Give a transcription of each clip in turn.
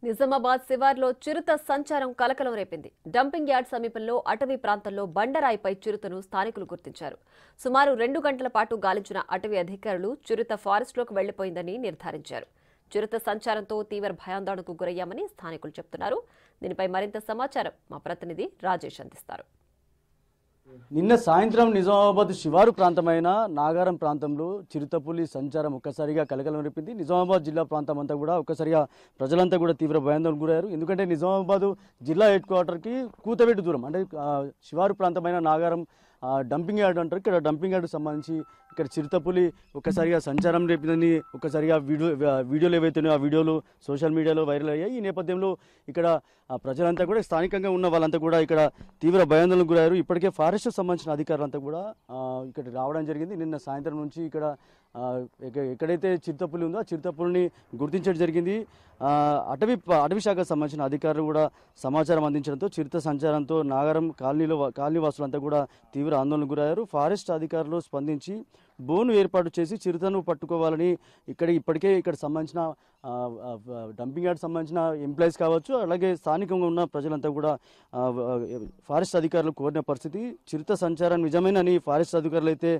నిజామాబాద్ శివార్లో చిరుత సంచారం కలకలం రేపింది. డంపింగ్ యార్డ్ సమీపంలో అటవీ ప్రాంతంలో బండరాయిపై చిరుతను స్థానికులు గుర్తించారు. సుమారు 2 గంటల పాటు గాలించిన అటవీ అధికారులు చిరుత ఫారెస్ట్లోకి వెళ్లిపోయిందని నిర్ధారించారు. చిరుత సంచారంతో తీవ్ర భయాందోళనకు గురయ్యామని స్థానికులు చెబుతున్నారు. దీనిపై మరింత సమాచారం మా ప్రతినిధి రాజేష్ అందిస్తారు. నిన్న సాయంత్రం నిజామాబాద్ శివారు ప్రాంతమైన నాగారం ప్రాంతంలో చిరుతపులి సంచారం ఒక్కసారిగా కలకలం రేపింది. నిజామాబాద్ జిల్లా ప్రాంతం అంతా కూడా ఒక్కసారిగా ప్రజలంతా కూడా తీవ్ర భయాందోళనకు గురయ్యారు. ఎందుకంటే నిజామాబాద్ జిల్లా హెడ్ క్వార్టర్కి కూతవేటు దూరం, అంటే శివారు ప్రాంతమైన నాగారం డంపింగ్ యార్డ్ అంటారు. ఇక్కడ డంపింగ్ యార్డ్ సంబంధించి ఇక్కడ చిరుతపులి ఒక్కసారిగా సంచారం రేపిందని ఒక్కసారిగా వీడియోలు ఏవైతున్నాయో ఆ వీడియోలు సోషల్ మీడియాలో వైరల్ అయ్యాయి. ఈ నేపథ్యంలో ఇక్కడ ప్రజలంతా కూడా స్థానికంగా ఉన్న వాళ్ళంతా కూడా ఇక్కడ తీవ్ర భయాందోళనకు గురయ్యారు. ఇప్పటికే ఫారెస్ట్ సంబంధించిన అధికారులంతా కూడా ఇక్కడ రావడం జరిగింది. నిన్న సాయంత్రం నుంచి ఇక్కడ ఎక్కడైతే చిరుతపులి ఉందో ఆ చిరుతపులిని గుర్తించడం జరిగింది. అటవీ శాఖకు సంబంధించిన అధికారులు కూడా సమాచారం అందించడంతో చిరుత సంచారంతో నాగారం కాలనీ వాసులంతా కూడా తీవ్ర ఆందోళనకు గురయ్యారు. ఫారెస్ట్ అధికారులు స్పందించి బోను ఏర్పాటు చేసి చిరుతను పట్టుకోవాలని ఇప్పటికే ఇక్కడ సంబంధించిన డంపింగ్ యార్డ్ సంబంధించిన ఎంప్లాయీస్ కావచ్చు, అలాగే స్థానికంగా ఉన్న ప్రజలంతా కూడా ఫారెస్ట్ అధికారులు కోరిన పరిస్థితి. చిరుత సంచారం నిజమేనని ఫారెస్ట్ అధికారులు అయితే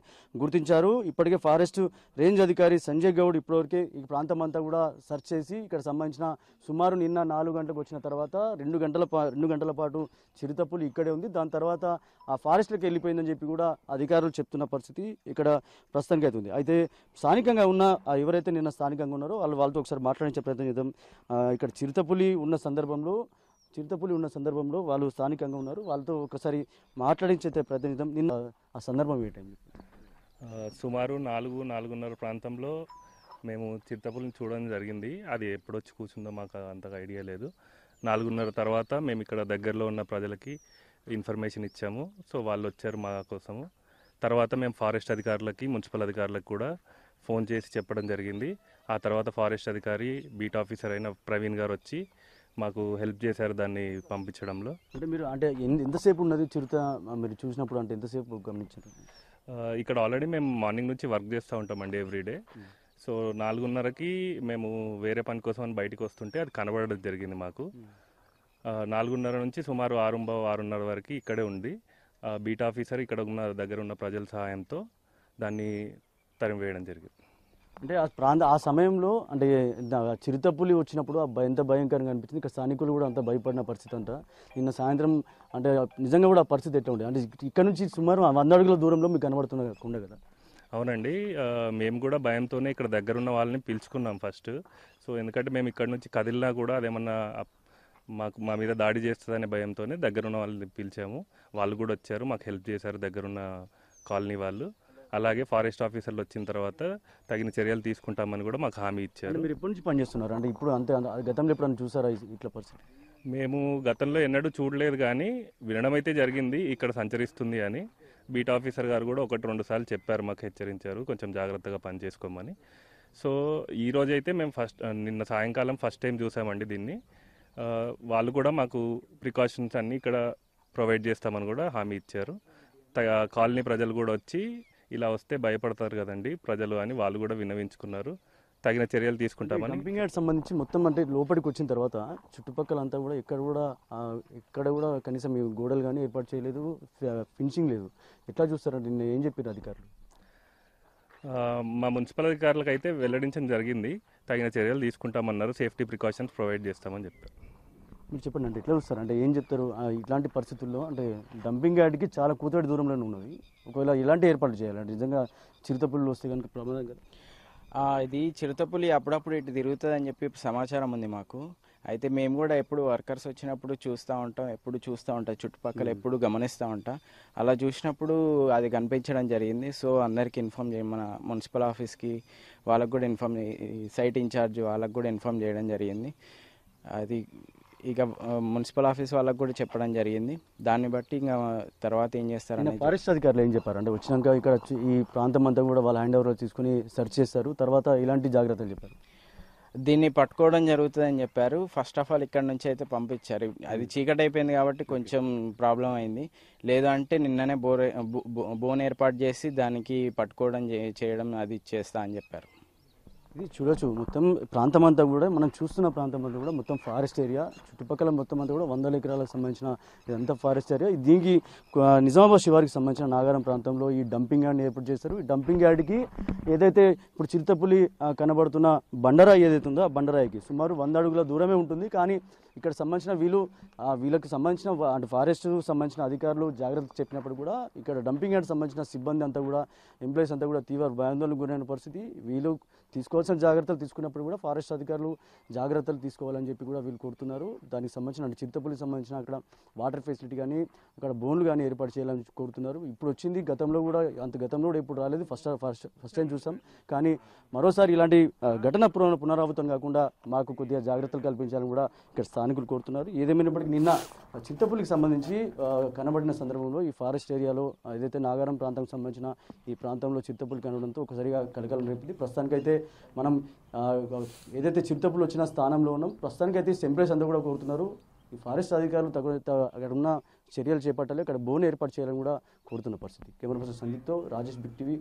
గుర్తించారు. ఇప్పటికే ఫారెస్ట్ రేంజ్ అధికారి సంజయ్ గౌడ్ ఇప్పటివరకే ఈ ప్రాంతం అంతా కూడా సెర్చ్ చేసి ఇక్కడ సంబంధించిన సుమారు నిన్న 4 గంటలకు వచ్చిన తర్వాత 2 గంటల పాటు చిరుతపులి ఇక్కడే ఉంది. దాని తర్వాత ఆ ఫారెస్ట్లోకి వెళ్ళిపోయిందని చెప్పి కూడా అధికారులు చెప్తున్న పరిస్థితి ఇక్కడ ప్రస్తుతానికి అవుతుంది. అయితే స్థానికంగా ఉన్న ఎవరైతే నిన్న స్థానికంగా ఉన్నారో వాళ్ళతో ఒకసారి మాట్లాడించే ప్రయత్నం చేద్దాం. ఇక్కడ చిరుతపులి ఉన్న సందర్భంలో వాళ్ళు స్థానికంగా ఉన్నారు. వాళ్ళతో ఒకసారి మాట్లాడించే ప్రయత్నం చేద్దాం. నిన్న ఆ సందర్భం ఏంటండి? సుమారు 4-4:30 ప్రాంతంలో మేము చిరుతపులిని చూడడం జరిగింది. అది ఎప్పుడొచ్చి కూర్చుందో మాకు అంతగా ఐడియా లేదు. 4:30 తర్వాత మేము ఇక్కడ దగ్గరలో ఉన్న ప్రజలకి ఇన్ఫర్మేషన్ ఇచ్చాము. సో వాళ్ళు వచ్చారు మా కోసము. తర్వాత మేము ఫారెస్ట్ అధికారులకి, మున్సిపల్ అధికారులకు కూడా ఫోన్ చేసి చెప్పడం జరిగింది. ఆ తర్వాత ఫారెస్ట్ అధికారి బీట్ ఆఫీసర్ అయిన ప్రవీణ్ గారు వచ్చి మాకు హెల్ప్ చేశారు దాన్ని పంపించడంలో. అంటే ఎంతసేపు ఉన్నది చిరుత మీరు చూసినప్పుడు, అంటే ఎంతసేపు గమనించారు? ఇక్కడ ఆల్రెడీ మేము మార్నింగ్ నుంచి వర్క్ చేస్తూ ఉంటామండి ఎవ్రీడే. సో 4:30కి మేము వేరే పని కోసం అని బయటకు వస్తుంటే అది కనబడడం జరిగింది మాకు. 4:30 నుంచి సుమారు 6:30 వరకు ఇక్కడే ఉంది. బీట్ ఆఫీసర్ ఇక్కడ ఉన్న దగ్గర ఉన్న ప్రజల సహాయంతో దాన్ని తరిమివేయడం జరిగింది. అంటే ఆ సమయంలో అంటే చిరుతపులి వచ్చినప్పుడు ఎంత భయంకరంగా అనిపించింది. ఇక్కడ స్థానికులు కూడా అంత భయపడిన పరిస్థితి అంట. నిన్న సాయంత్రం అంటే నిజంగా కూడా ఆ పరిస్థితి ఎట్లా ఉండేది? అంటే ఇక్కడ నుంచి సుమారు 100 అడుగుల దూరంలో మీకు కనబడుతుండే కదా? అవునండి, మేము కూడా భయంతోనే ఇక్కడ దగ్గర ఉన్న వాళ్ళని పిలుచుకున్నాం ఫస్ట్. సో ఎందుకంటే మేము ఇక్కడ నుంచి కదిలినా కూడా అదేమన్నా మా మీద దాడి చేస్తుందనే భయంతోనే దగ్గరున్న వాళ్ళని పిలిచాము. వాళ్ళు కూడా వచ్చారు, మాకు హెల్ప్ చేశారు దగ్గరున్న కాలనీ వాళ్ళు. అలాగే ఫారెస్ట్ ఆఫీసర్లు వచ్చిన తర్వాత తగిన చర్యలు తీసుకుంటామని కూడా మాకు హామీ ఇచ్చారు. మీరు ఎప్పటి నుంచి పనిచేస్తున్నారు? అంటే ఇప్పుడు గతంలో ఎప్పుడైనా చూసారా ఇట్లా పరిస్థితి? మేము గతంలో ఎన్నడూ చూడలేదు, కానీ వినడం అయితే జరిగింది ఇక్కడ సంచరిస్తుంది అని. బీట్ ఆఫీసర్ గారు కూడా 1-2 సార్లు చెప్పారు, మాకు హెచ్చరించారు కొంచెం జాగ్రత్తగా పని చేసుకోమని. సో ఈరోజైతే మేము నిన్న సాయంకాలం ఫస్ట్ టైం చూసామండి దీన్ని. వాళ్ళు కూడా మాకు ప్రికాషన్స్ అన్నీ ఇక్కడ ప్రొవైడ్ చేస్తామని కూడా హామీ ఇచ్చారు. కాలనీ ప్రజలు కూడా వచ్చి ఇలా వస్తే భయపడతారు కదండి ప్రజలు అని వాళ్ళు కూడా విన్నవించుకున్నారు. తగిన చర్యలు తీసుకుంటామని. డంపింగ్ యార్డ్ సంబంధించి మొత్తం అంటే లోపలికి వచ్చిన తర్వాత చుట్టుపక్కల అంతా కూడా ఎక్కడ కూడా కనీసం గోడలు కానీ ఏర్పాటు చేయలేదు, ఫినిషింగ్ లేదు. ఎట్లా చూస్తారంటే నిన్న ఏం చెప్పారు అధికారులు? మా మున్సిపల్ అధికారులకు అయితే వెల్లడించడం జరిగింది, తగిన చర్యలు తీసుకుంటామన్నారు, సేఫ్టీ ప్రికాషన్స్ ప్రొవైడ్ చేస్తామని చెప్పారు. మీరు చెప్పండి, అంటే ఎట్లా చూస్తారు? అంటే ఏం చెప్తారు ఇట్లాంటి పరిస్థితుల్లో? అంటే డంపింగ్ యార్డ్కి చాలా కూతడి దూరంలోనే ఉన్నది. ఒకవేళ ఇలాంటి ఏర్పాటు చేయాలంటే నిజంగా చిరుతపుల్లు వస్తే కనుక ప్రమాదం కదా? ఇది చిరుతపులి అప్పుడప్పుడు ఇటు తిరుగుతుంది అని చెప్పి సమాచారం ఉంది మాకు. అయితే మేము కూడా ఎప్పుడు వర్కర్స్ వచ్చినప్పుడు చూస్తూ ఉంటాం చుట్టుపక్కల ఎప్పుడు గమనిస్తూ ఉంటాం. అలా చూసినప్పుడు అది కనిపించడం జరిగింది. సో అందరికీ ఇన్ఫామ్ మన మున్సిపల్ ఆఫీస్కి వాళ్ళకు కూడా సైట్ ఇన్ఛార్జ్ వాళ్ళకు కూడా ఇన్ఫామ్ చేయడం జరిగింది. అది ఇక మున్సిపల్ ఆఫీస్ వాళ్ళకు కూడా చెప్పడం జరిగింది. దాన్ని బట్టి ఇంకా తర్వాత ఏం చేస్తారని ఫారెస్ట్ అధికారులు ఏం చెప్పారు? అంటే వచ్చినాక ఇక్కడ ఈ ప్రాంతం అంతా కూడా వాళ్ళ హ్యాండ్ ఓవర్లో తీసుకుని సెర్చ్ చేస్తారు, తర్వాత ఇలాంటి జాగ్రత్తలు చెప్పారు. దీన్ని పట్టుకోవడం జరుగుతుందని చెప్పారు. ఫస్ట్ ఆఫ్ ఆల్ ఇక్కడ నుంచి అయితే పంపించారు. అది చీకటి అయిపోయింది కాబట్టి కొంచెం ప్రాబ్లం అయింది. లేదు అంటే నిన్ననే బోన్ ఏర్పాటు చేసి దానికి పట్టుకోవడం చేయడం అది చేస్తా అని చెప్పారు. ఇది చూడొచ్చు మొత్తం ప్రాంతం అంతా కూడా మనం చూస్తున్న ప్రాంతం అంతా కూడా మొత్తం ఫారెస్ట్ ఏరియా, చుట్టుపక్కల మొత్తం అంతా కూడా 100 ఎకరాలకు సంబంధించిన ఇదంతా ఫారెస్ట్ ఏరియా. దీనికి నిజామాబాద్ శివారికి సంబంధించిన నాగారం ప్రాంతంలో ఈ డంపింగ్ యార్డ్ని ఏర్పాటు చేశారు. ఈ డంపింగ్ యార్డ్కి ఏదైతే ఇప్పుడు చిరుతపులి కనబడుతున్న బండరాయి ఏదైతే ఉందో ఆ బండరాయికి సుమారు 100 అడుగుల దూరమే ఉంటుంది. కానీ ఇక్కడ సంబంధించిన వీళ్ళకి సంబంధించిన అంటే ఫారెస్ట్ సంబంధించిన అధికారులు జాగ్రత్త చెప్పినప్పుడు కూడా ఇక్కడ డంపింగ్ యార్డ్ సంబంధించిన సిబ్బంది అంతా కూడా ఎంప్లాయీస్ అంతా కూడా తీవ్ర భయాందోళనకు గురైన పరిస్థితి. వీళ్ళు తీసుకోవాల్సిన జాగ్రత్తలు తీసుకున్నప్పుడు కూడా ఫారెస్ట్ అధికారులు జాగ్రత్తలు తీసుకోవాలని చెప్పి కూడా వీళ్ళు కోరుతున్నారు. దానికి సంబంధించిన అంటే చిరుతపులికి సంబంధించిన అక్కడ వాటర్ ఫెసిలిటీ కానీ అక్కడ బోన్లు కానీ ఏర్పాటు చేయాలని కోరుతున్నారు. ఇప్పుడు వచ్చింది, గతంలో కూడా ఎప్పుడు రాలేదు, ఫస్ట్ టైం చూసాం. కానీ మరోసారి ఇలాంటి ఘటన పునరావృతం కాకుండా మాకు కొద్దిగా జాగ్రత్తలు కల్పించాలని కూడా ఇక్కడ స్థానికులు కోరుతున్నారు. ఏదేమైనప్పటికీ నిన్న చిరుతపులికి సంబంధించి కనబడిన సందర్భంలో ఈ ఫారెస్ట్ ఏరియాలో ఏదైతే నాగారం ప్రాంతానికి సంబంధించిన ఈ ప్రాంతంలో చిరుతపులి కనడంతో ఒకసారిగా కలకలం రేపింది. ప్రస్తుతానికైతే మనం ఏదైతే చిరుతపులు వచ్చిన స్థానంలో ఉన్నాం, ప్రస్తుతానికైతే ఎంప్లాయీస్ అందరూ కూడా కోరుతున్నారు ఈ ఫారెస్ట్ అధికారులు అక్కడ ఉన్న చర్యలు చేపట్టాలి, అక్కడ బోన్ ఏర్పాటు చేయాలని కూడా కోరుతున్న పరిస్థితి. కెమెరా పర్సన్ సందీప్తో రాజేష్, బిగ్ టీవీ.